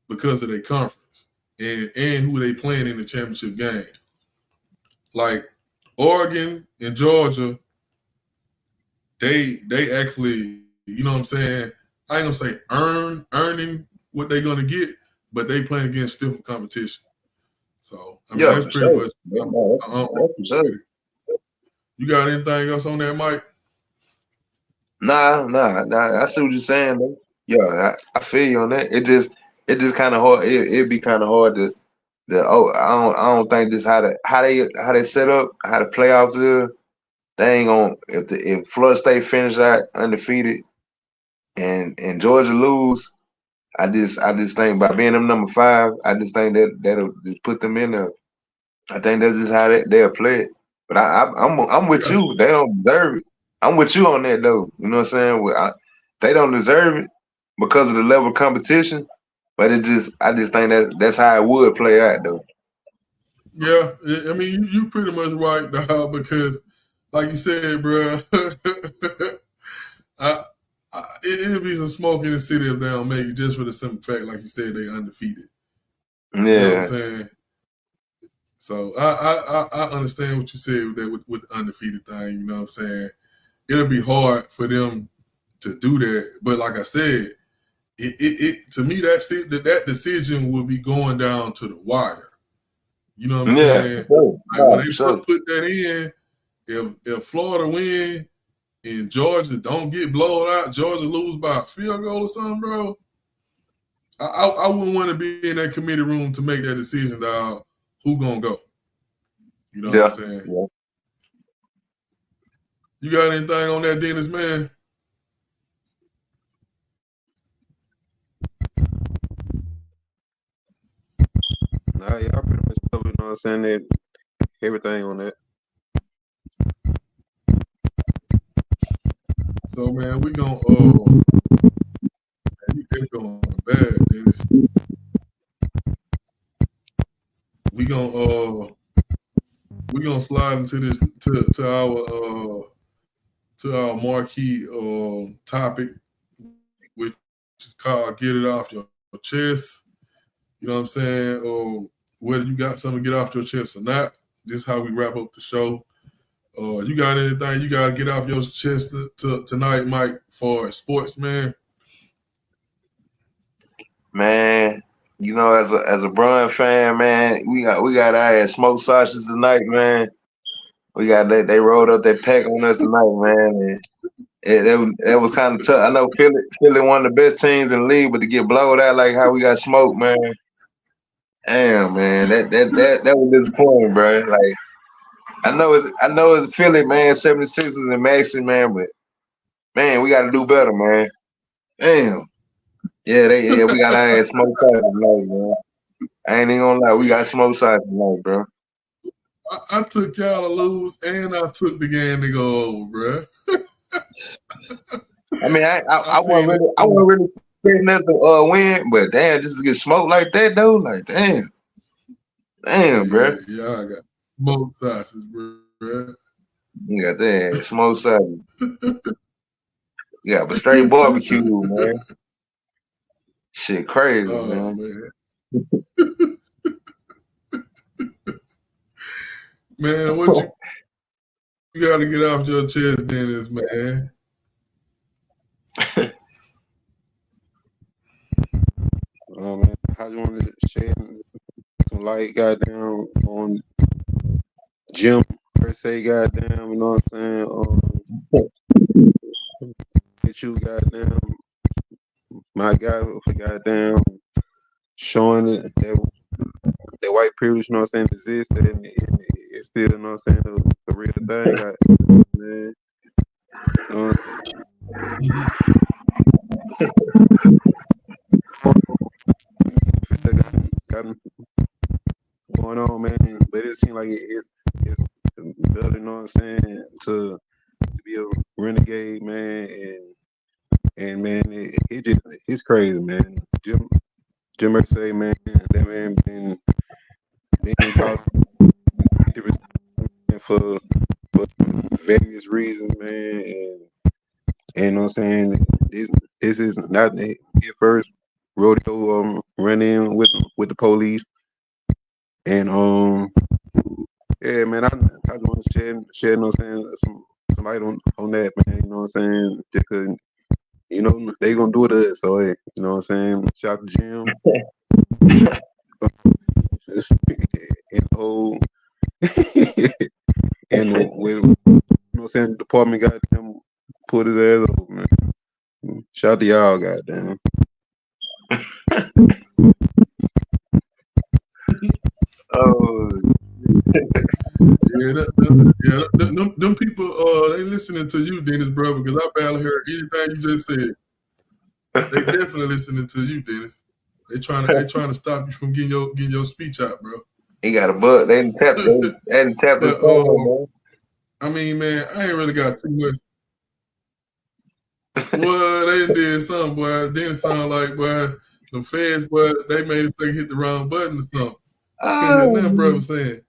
because of their conference and who they playing in the championship game. Like Oregon and Georgia, they actually, you know what I'm saying, I ain't gonna say earning what they're gonna get, but they playing against stiffer competition. So I mean that's pretty much. You got anything else on that, Mike? Nah. I see what you're saying, though. Yeah, I feel you on that. It just kind of hard. It'd be kind of hard to. I don't think this how they set up, how the playoffs is. They ain't gonna if Florida State finish out undefeated and Georgia lose. I just think by being them number 5, I just think that'll just put them in there. I think that's just how they'll play it. But I'm with you. They don't deserve it. I'm with you on that though. You know what I'm saying? They don't deserve it because of the level of competition. But I just think that's how it would play out though. Yeah, I mean you pretty much right, dog. Because like you said, bro, it'd be some smoke in the city if they don't make it, just for the simple fact, like you said, they undefeated. Yeah. You know what I'm saying? So I understand what you said with the undefeated thing. You know what I'm saying? It'll be hard for them to do that. But like I said, it to me that decision will be going down to the wire. You know what I'm saying? Sure. Like when they put that in, if Florida win and Georgia don't get blown out, Georgia lose by a field goal or something, bro, I wouldn't want to be in that committee room to make that decision, dog. Who gonna go? You know what I'm saying? Yeah. You got anything on that, Dennis, man? Nah, y'all pretty much covered, you know what I'm saying, that everything on that. So man, we gonna it's going bad, Dennis. We gonna slide into this to our marquee topic, which is called "Get It Off Your Chest." You know what I'm saying? Whether you got something to get off your chest or not, this is how we wrap up the show. You got anything you got to get off your chest tonight, Mike, for sports, man? Man, you know, as a Brun fan, man, we got our smoked sausages tonight, man. We got they rolled up that pack on us tonight, man. And it was kind of tough. I know Philly one of the best teams in the league, but to get blowed out like how we got smoked, man. Damn, man, that was disappointing, bro. Like I know it's Philly, man, 76ers and Maxi, man, but man, we gotta do better, man. Damn. Yeah, we got our ass smoke side tonight, man. I ain't even gonna lie, we got smoke side tonight, bro. I took y'all to lose, and I took the game to go over, bro. I mean, I wasn't really expecting us to win, but damn, just to get smoked like that, though, like damn, bro. Yeah, I got smoked sauces, bro. You got that smoked sausage. Yeah, but straight barbecue, man. Shit crazy, man. Man, what you got to get off your chest, Dennis, man? Man, I just want to shed some light, goddamn, on Jim per se, goddamn. You know what I'm saying? Get you, goddamn, my guy for goddamn showing it that white privilege, you know what I'm saying, exists, and it's still, you know what I'm saying, the real thing, man. Got going on, man, but it seems like it's better, you know what I'm saying, to be a renegade, man, and man, it's crazy, man. Jim Irsay, man, that man been called for various reasons, man, and you know what I'm saying, this is not his first rodeo run-in with the police, and yeah, man, I just want to shed you know what I'm saying, some light on that, man, you know what I'm saying, because you know they gonna do it to us, so hey, you know what I'm saying, shout out to Jim. And the whole and with, you know what I'm saying, the department got them put his ass over, man. Shout out to y'all, goddamn. Oh, them people, they listening to you, Dennis, bro, because I barely heard anything you just said. They definitely listening to you, Dennis. They trying to stop you from getting your speech out, bro. he got a bug. They didn't tap his phone, I mean, man, I ain't really got too much. Well, they did something, boy. Dennis sound like, boy, them feds, boy, they made him think he hit the wrong button or something. Couldn't hear nothing, bro, was saying.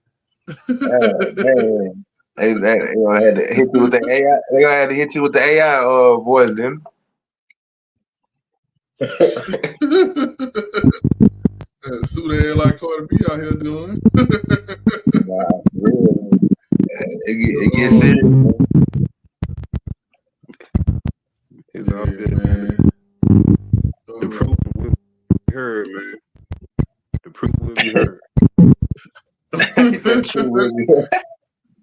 Man. They gonna have to hit you with the AI. They gonna have to hit you with the AI voice, then. Suit head like Carter B out here doing. Nah, really. It gets serious, man. It's all good, man. The proof will be heard, man. The proof will be heard.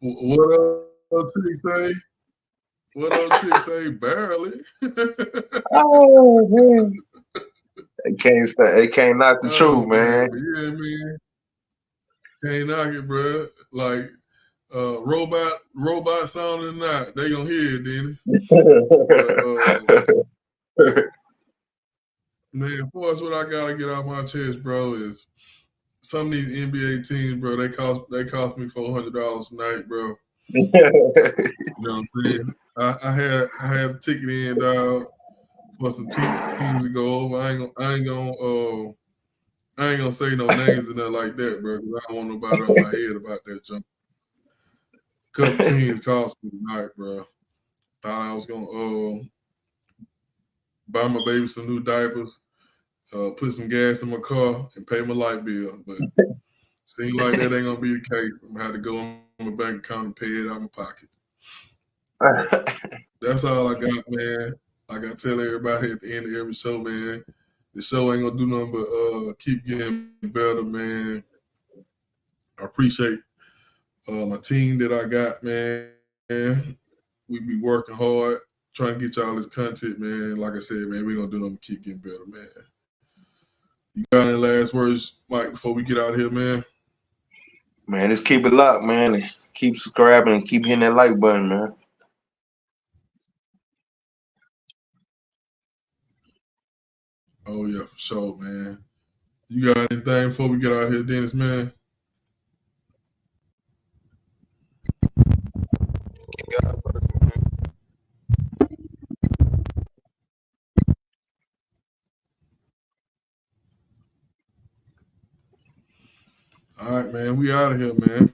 What old chick say? What old chick say? Barely. Oh man. They can't knock the truth, man. Yeah, man. Can't knock it, bro. Like robot sound or not, they gonna hear it, Dennis. Man, of course, what I gotta get off my chest, bro, is some of these NBA teams, bro. They cost me $400 tonight, bro. You know what I'm saying? I had a ticket in, dog, for some teams to go over. I ain't gonna say no names and nothing like that, bro, because I don't want nobody on my head about that jump. A couple teams cost me tonight, bro. Thought I was gonna buy my baby some new diapers, put some gas in my car, and pay my light bill. But seems like that ain't gonna be the case. I'm gonna have to go on my bank account and pay it out of my pocket. That's all I got, man. Like I tell everybody at the end of every show, man, the show ain't gonna do nothing but keep getting better, man. I appreciate my team that I got, man. We be working hard, trying to get y'all this content, man. Like I said, man, we're gonna do nothing but keep getting better, man. You got any last words, Mike, before we get out of here, man? Man, just keep it locked, man. keep subscribing and keep hitting that like button, man. Oh yeah, for sure, man. You got anything before we get out here, Dennis, man? All right, man. We out of here, man.